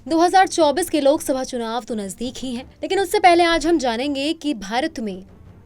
2024 के लोकसभा चुनाव तो नजदीक ही हैं, लेकिन उससे पहले आज हम जानेंगे कि भारत में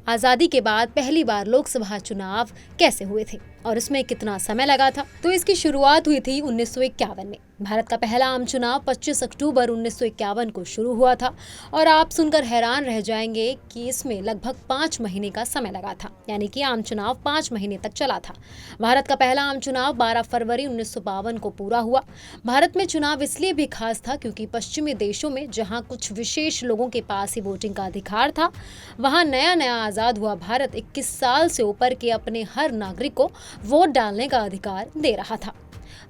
आजादी के बाद पहली बार लोकसभा चुनाव कैसे हुए थे और इसमें कितना समय लगा था। तो इसकी शुरुआत हुई थी 1951 में। भारत का पहला आम चुनाव 25 अक्टूबर 1951 को शुरू हुआ था और आप सुनकर हैरान रह जाएंगे कि इसमें लगभग 5 महीने का समय लगा था, यानी कि आम चुनाव 5 महीने तक चला था। भारत का पहला आम चुनाव 12 फरवरी 1952 को पूरा हुआ। भारत में चुनाव इसलिए भी खास था क्योंकि पश्चिमी देशों में जहां कुछ विशेष लोगों के पास ही वोटिंग का अधिकार था, वहां नया नया आजाद हुआ भारत 21 साल से ऊपर के अपने हर नागरिक को वोट डालने का अधिकार दे रहा था।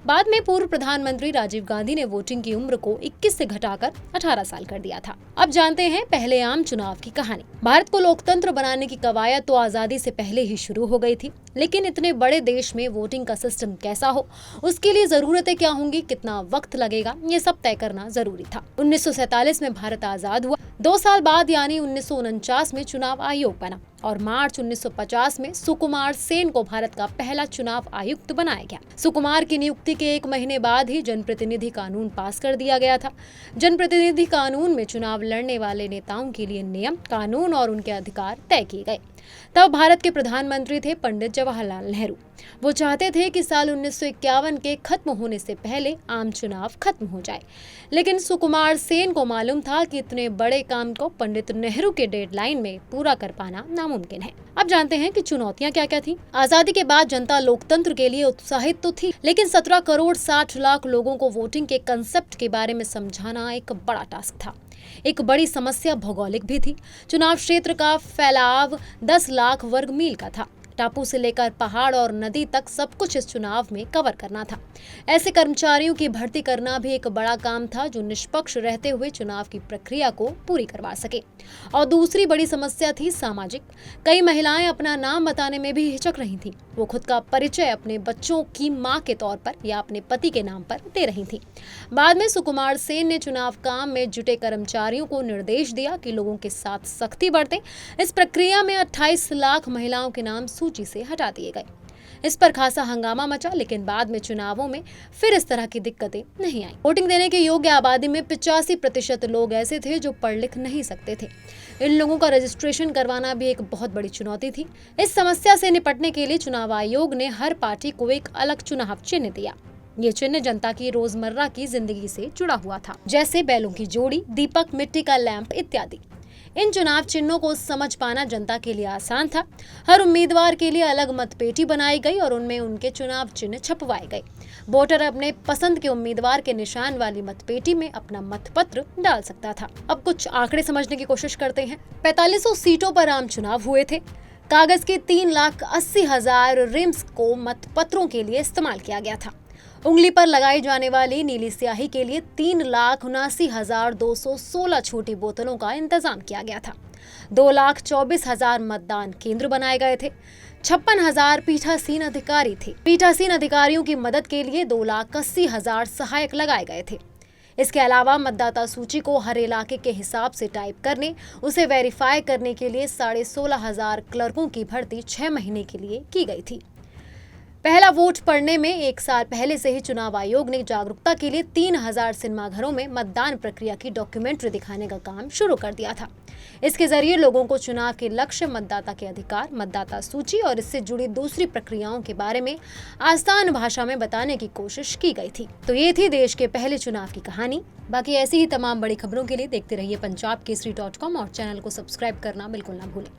बाद में पूर्व प्रधानमंत्री राजीव गांधी ने वोटिंग की उम्र को 21 से घटाकर 18 साल कर दिया था। अब जानते हैं पहले आम चुनाव की कहानी। भारत को लोकतंत्र बनाने की कवायद तो आजादी से पहले ही शुरू हो गई थी, लेकिन इतने बड़े देश में वोटिंग का सिस्टम कैसा हो, उसके लिए जरूरतें क्या होंगी, कितना वक्त लगेगा, ये सब तय करना जरूरी था। 1947 में भारत आजाद हुआ। 2 साल बाद यानी 1949 में चुनाव आयोग बना और मार्च 1950 में सुकुमार सेन को भारत का पहला चुनाव आयुक्त बनाया गया। सुकुमार की नियुक्ति के 1 महीने बाद ही जनप्रतिनिधि कानून पास कर दिया गया था। जनप्रतिनिधि कानून में चुनाव लड़ने वाले नेताओं के लिए नियम, कानून और उनके अधिकार तय किए गए। तब भारत के प्रधानमंत्री थे पंडित जवाहरलाल नेहरू। वो चाहते थे कि साल 1951 के खत्म होने से पहले आम चुनाव खत्म हो जाए, लेकिन सुकुमार सेन को मालूम था कि इतने बड़े काम को पंडित नेहरू के डेडलाइन में पूरा कर पाना नामुमकिन है। अब जानते हैं कि चुनौतियां क्या क्या थी। आजादी के बाद जनता लोकतंत्र के लिए उत्साहित तो थी, लेकिन 17 करोड़ 60 लाख लोगों को वोटिंग के कंसेप्ट के बारे में समझाना एक बड़ा टास्क था। एक बड़ी समस्या भौगोलिक भी थी। चुनाव क्षेत्र का फैलाव 10 लाख वर्ग मील का था। टापू से लेकर पहाड़ और नदी तक सब कुछ इस चुनाव में कवर करना था। ऐसे कर्मचारियों की भर्ती करना भी एक बड़ा काम था जो निष्पक्ष रहते हुए चुनाव की प्रक्रिया को पूरी करवा सके। और दूसरी बड़ी समस्या थी सामाजिक। कई महिलाएं अपना नाम बताने में भी हिचक रही थीं। वो खुद का परिचय अपने बच्चों की मां के तौर पर या अपने पति के नाम पर दे रही थीं। बाद में सुकुमार सेन ने चुनाव काम में जुटे कर्मचारियों को निर्देश दिया कि लोगों के साथ सख्ती बरतें। इस प्रक्रिया में 28 लाख महिलाओं के नाम सूची से हटा दिए गए। इस पर खासा हंगामा मचा, लेकिन बाद में चुनावों में फिर इस तरह की दिक्कतें नहीं आई। वोटिंग देने के योग्य आबादी में 85% लोग ऐसे थे जो पढ़ लिख नहीं सकते थे। इन लोगों का रजिस्ट्रेशन करवाना भी एक बहुत बड़ी चुनौती थी। इस समस्या से निपटने के लिए चुनाव आयोग ने हर पार्टी को एक अलग चुनाव चिन्ह दिया। ये चिन्ह जनता की रोजमर्रा की जिंदगी से जुड़ा हुआ था, जैसे बैलों की जोड़ी, दीपक, मिट्टी का लैंप इत्यादि। इन चुनाव चिन्हों को समझ पाना जनता के लिए आसान था। हर उम्मीदवार के लिए अलग मतपेटी बनाई गई और उनमें उनके चुनाव चिन्ह छपवाए गए। वोटर अपने पसंद के उम्मीदवार के निशान वाली मतपेटी में अपना मतपत्र डाल सकता था। अब कुछ आंकड़े समझने की कोशिश करते हैं। 4500 सीटों पर आम चुनाव हुए थे। कागज के 3,80,000 रिम्स को मतपत्रों के लिए इस्तेमाल किया गया था। उंगली पर लगाई जाने वाली नीली स्याही के लिए 3,79,216 छोटी बोतलों का इंतजाम किया गया था। 2,24,000 मतदान केंद्र बनाए गए थे। 56,000 पीठासीन अधिकारी थे। पीठासीन अधिकारियों की मदद के लिए 2,80,000 सहायक लगाए गए थे। इसके अलावा मतदाता सूची को हर इलाके के हिसाब से टाइप करने, उसे वेरीफाई करने के लिए 16,500 क्लर्कों की भर्ती 6 महीने के लिए की गई थी। पहला वोट पड़ने में 1 साल पहले से ही चुनाव आयोग ने जागरूकता के लिए 3,000 सिनेमाघरों में मतदान प्रक्रिया की डॉक्यूमेंट्री दिखाने का काम शुरू कर दिया था। इसके जरिए लोगों को चुनाव के लक्ष्य, मतदाता के अधिकार, मतदाता सूची और इससे जुड़ी दूसरी प्रक्रियाओं के बारे में आसान भाषा में बताने की कोशिश की गई थी। तो ये थी देश के पहले चुनाव की कहानी। बाकी ऐसी ही तमाम बड़ी खबरों के लिए देखते रहिए punjabkesari.com और चैनल को सब्सक्राइब करना बिल्कुल ना भूलें।